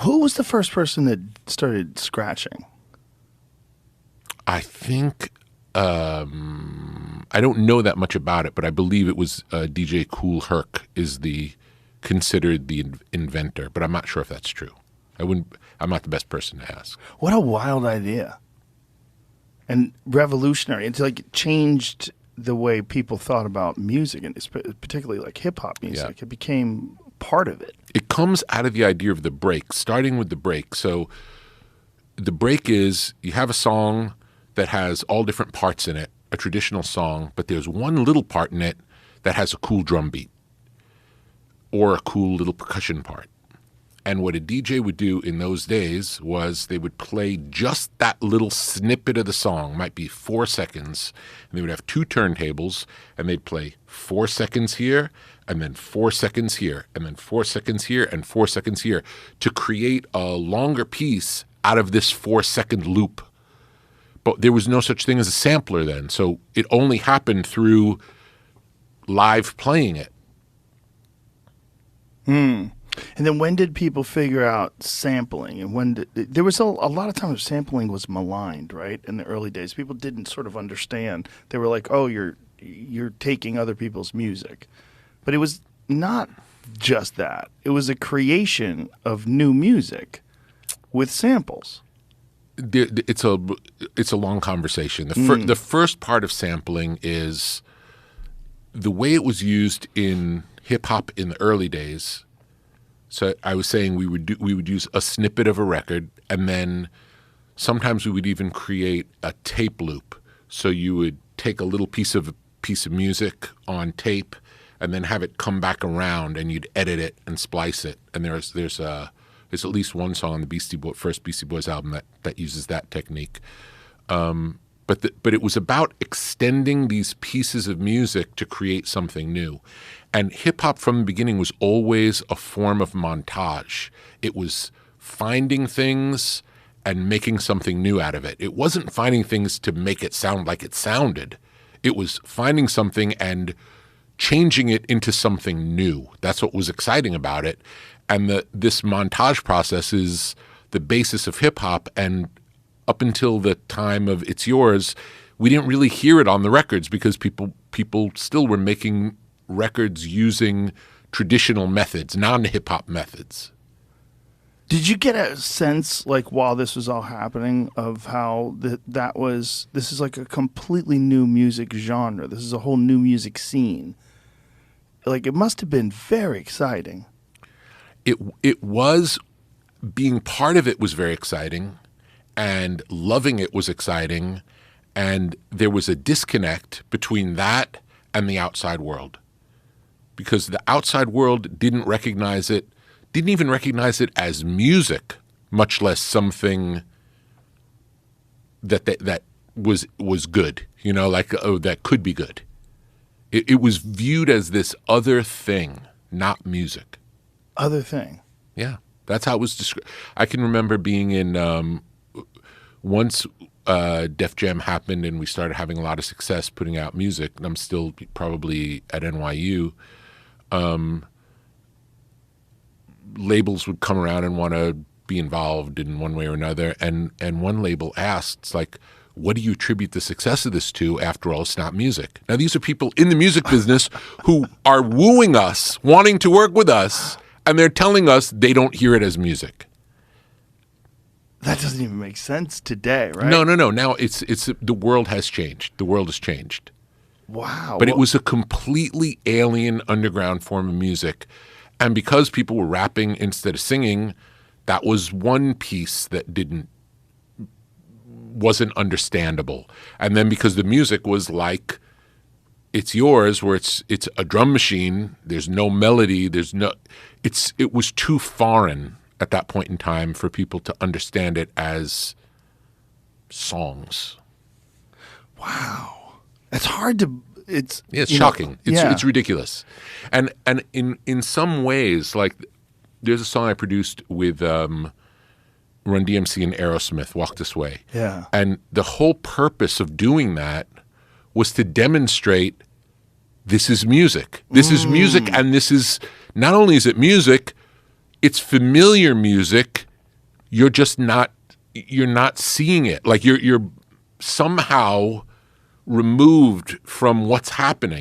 Who was the first person that started scratching? I think I don't know that much about it, but I believe it was DJ Kool Herc is considered the inventor, but I'm not sure if that's true. I'm not the best person to ask. What a wild idea. And revolutionary. It's like it changed the way people thought about music, and particularly like hip hop music. Yeah. It became part of it. It comes out of the idea of the break, starting with the break. So the break is you have a song that has all different parts in it, a traditional song, but there's one little part in it that has a cool drum beat or a cool little percussion part. And what a DJ would do in those days was they would play just that little snippet of the song, might be 4 seconds, and they would have 2 turntables, and they'd play 4 seconds here, and then 4 seconds here, and then 4 seconds here, and 4 seconds here, to create a longer piece out of this 4-second loop. But there was no such thing as a sampler then, so it only happened through live playing it. And then when did people figure out sampling? And there was a lot of times sampling was maligned, right? In the early days, people didn't sort of understand. They were like, "Oh, you're taking other people's music," but it was not just that. It was a creation of new music with samples. It's a long conversation. The first part of sampling is the way it was used in hip hop in the early days. So I was saying we would use a snippet of a record, and then sometimes we would even create a tape loop. So you would take a little piece of music on tape, and then have it come back around, and you'd edit it and splice it. And there's at least one song on the first Beastie Boys album that uses that technique. But it was about extending these pieces of music to create something new. And hip-hop from the beginning was always a form of montage. It was finding things and making something new out of it. It wasn't finding things to make it sound like it sounded. It was finding something and changing it into something new. That's what was exciting about it. And this montage process is the basis of hip-hop, and up until the time of It's Yours, we didn't really hear it on the records because people still were making records using traditional methods, non-hip-hop methods. Did you get a sense, like, while this was all happening, of how this is like a completely new music genre? This is a whole new music scene. Like, it must have been very exciting. It was, being part of it was very exciting, and loving it was exciting, and there was a disconnect between that and the outside world. Because the outside world didn't even recognize it as music, much less something that was good, that could be good. It was viewed as this other thing, not music. Other thing. Yeah, that's how it was described. I can remember being in once Def Jam happened and we started having a lot of success putting out music, and I'm still probably at NYU. Labels would come around and want to be involved in one way or another, and one label asked, like, what do you attribute the success of this to? After all, it's not music. Now, these are people in the music business who are wooing us, wanting to work with us, and they're telling us they don't hear it as music. That doesn't even make sense today, right? No. Now it's the world has changed. The world has changed. Wow. But it was a completely alien underground form of music. And because people were rapping instead of singing, that was one piece that wasn't understandable. And then because the music was like It's Yours, where it's a drum machine, there's no melody, it was too foreign at that point in time for people to understand it as songs. Wow. It's hard to it's shocking. It's ridiculous. And in some ways, like, there's a song I produced with Run DMC and Aerosmith, Walk This Way. Yeah. And the whole purpose of doing that was to demonstrate this is music. This is music, and this is, not only is it music, it's familiar music, you're just not seeing it. Like you're somehow removed from what's happening.